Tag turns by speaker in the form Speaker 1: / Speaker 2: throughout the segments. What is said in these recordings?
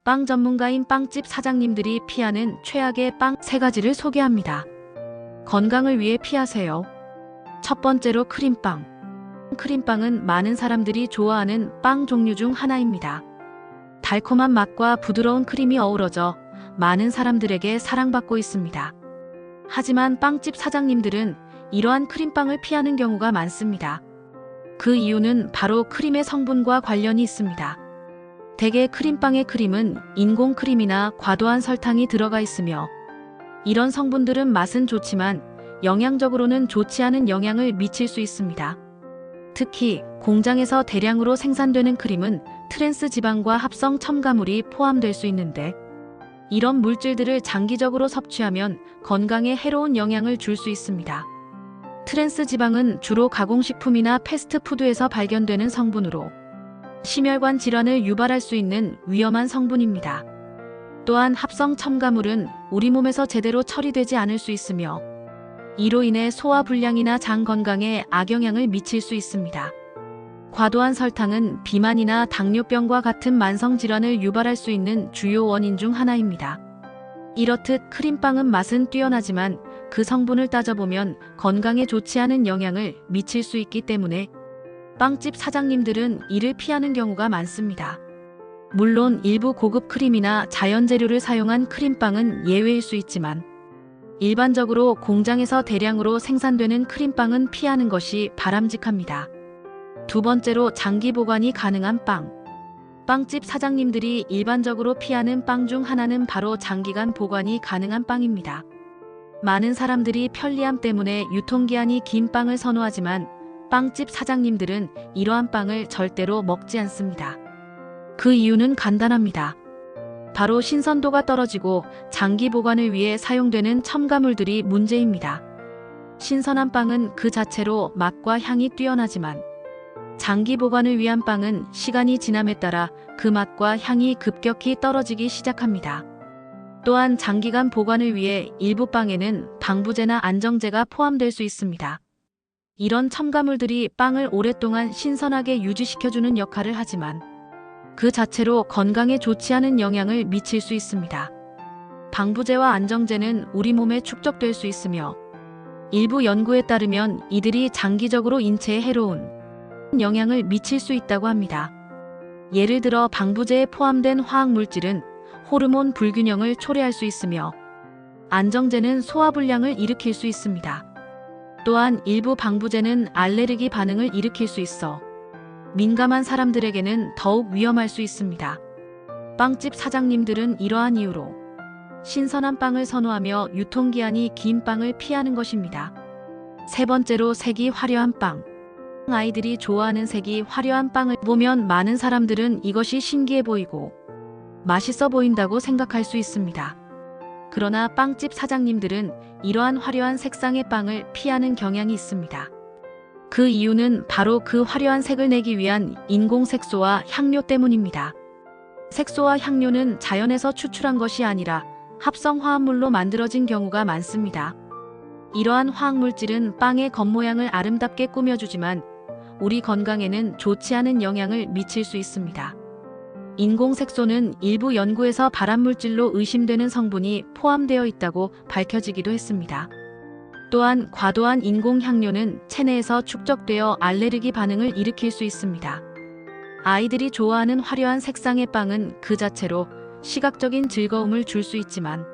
Speaker 1: 빵 전문가인 빵집 사장님들이 피하는 최악의 빵 3가지를 소개합니다. 건강을 위해 피하세요. 첫 번째로 크림빵. 크림빵은 많은 사람들이 좋아하는 빵 종류 중 하나입니다. 달콤한 맛과 부드러운 크림이 어우러져 많은 사람들에게 사랑받고 있습니다. 하지만 빵집 사장님들은 이러한 크림빵을 피하는 경우가 많습니다. 그 이유는 바로 크림의 성분과 관련이 있습니다. 대개 크림빵의 크림은 인공 크림이나 과도한 설탕이 들어가 있으며 이런 성분들은 맛은 좋지만 영양적으로는 좋지 않은 영향을 미칠 수 있습니다. 특히 공장에서 대량으로 생산되는 크림은 트랜스 지방과 합성 첨가물이 포함될 수 있는데 이런 물질들을 장기적으로 섭취하면 건강에 해로운 영향을 줄 수 있습니다. 트랜스 지방은 주로 가공식품이나 패스트푸드에서 발견되는 성분으로 심혈관 질환을 유발할 수 있는 위험한 성분입니다. 또한 합성 첨가물은 우리 몸에서 제대로 처리되지 않을 수 있으며 이로 인해 소화불량이나 장 건강에 악영향을 미칠 수 있습니다. 과도한 설탕은 비만이나 당뇨병과 같은 만성질환을 유발할 수 있는 주요 원인 중 하나입니다. 이렇듯 크림빵은 맛은 뛰어나지만 그 성분을 따져보면 건강에 좋지 않은 영향을 미칠 수 있기 때문에 빵집 사장님들은 이를 피하는 경우가 많습니다. 물론 일부 고급 크림이나 자연 재료를 사용한 크림빵은 예외일 수 있지만 일반적으로 공장에서 대량으로 생산되는 크림빵은 피하는 것이 바람직합니다. 두 번째로 장기 보관이 가능한 빵. 빵집 사장님들이 일반적으로 피하는 빵 중 하나는 바로 장기간 보관이 가능한 빵입니다. 많은 사람들이 편리함 때문에 유통기한이 긴 빵을 선호하지만 빵집 사장님들은 이러한 빵을 절대로 먹지 않습니다. 그 이유는 간단합니다. 바로 신선도가 떨어지고 장기 보관을 위해 사용되는 첨가물들이 문제입니다. 신선한 빵은 그 자체로 맛과 향이 뛰어나지만 장기 보관을 위한 빵은 시간이 지남에 따라 그 맛과 향이 급격히 떨어지기 시작합니다. 또한 장기간 보관을 위해 일부 빵에는 방부제나 안정제가 포함될 수 있습니다. 이런 첨가물들이 빵을 오랫동안 신선하게 유지시켜주는 역할을 하지만 그 자체로 건강에 좋지 않은 영향을 미칠 수 있습니다. 방부제와 안정제는 우리 몸에 축적될 수 있으며 일부 연구에 따르면 이들이 장기적으로 인체에 해로운 영향을 미칠 수 있다고 합니다. 예를 들어 방부제에 포함된 화학물질은 호르몬 불균형을 초래할 수 있으며 안정제는 소화불량을 일으킬 수 있습니다. 또한 일부 방부제는 알레르기 반응을 일으킬 수 있어 민감한 사람들에게는 더욱 위험할 수 있습니다. 빵집 사장님들은 이러한 이유로 신선한 빵을 선호하며 유통기한이 긴 빵을 피하는 것입니다. 세 번째로 색이 화려한 빵. 아이들이 좋아하는 색이 화려한 빵을 보면 많은 사람들은 이것이 신기해 보이고 맛있어 보인다고 생각할 수 있습니다. 그러나 빵집 사장님들은 이러한 화려한 색상의 빵을 피하는 경향이 있습니다. 그 이유는 바로 그 화려한 색을 내기 위한 인공 색소와 향료 때문입니다. 색소와 향료는 자연에서 추출한 것이 아니라 합성 화합물로 만들어진 경우가 많습니다. 이러한 화학물질은 빵의 겉모양을 아름답게 꾸며주지만 우리 건강에는 좋지 않은 영향을 미칠 수 있습니다. 인공색소는 일부 연구에서 발암물질로 의심되는 성분이 포함되어 있다고 밝혀지기도 했습니다. 또한 과도한 인공향료는 체내에서 축적되어 알레르기 반응을 일으킬 수 있습니다. 아이들이 좋아하는 화려한 색상의 빵은 그 자체로 시각적인 즐거움을 줄 수 있지만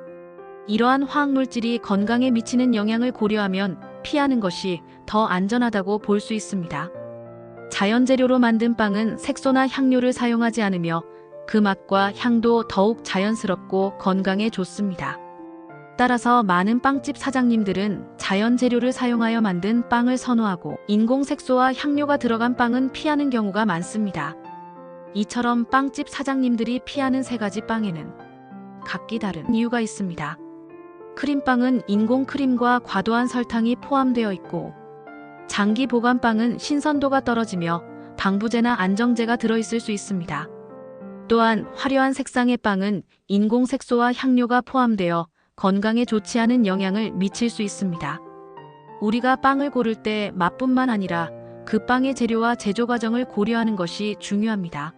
Speaker 1: 이러한 화학물질이 건강에 미치는 영향을 고려하면 피하는 것이 더 안전하다고 볼 수 있습니다. 자연재료로 만든 빵은 색소나 향료를 사용하지 않으며 그 맛과 향도 더욱 자연스럽고 건강에 좋습니다. 따라서 많은 빵집 사장님들은 자연재료를 사용하여 만든 빵을 선호하고 인공색소와 향료가 들어간 빵은 피하는 경우가 많습니다. 이처럼 빵집 사장님들이 피하는 3가지 빵에는 각기 다른 이유가 있습니다. 크림빵은 인공크림과 과도한 설탕이 포함되어 있고 장기 보관빵은 신선도가 떨어지며 방부제나 안정제가 들어있을 수 있습니다. 또한 화려한 색상의 빵은 인공색소와 향료가 포함되어 건강에 좋지 않은 영향을 미칠 수 있습니다. 우리가 빵을 고를 때 맛뿐만 아니라 그 빵의 재료와 제조 과정을 고려하는 것이 중요합니다.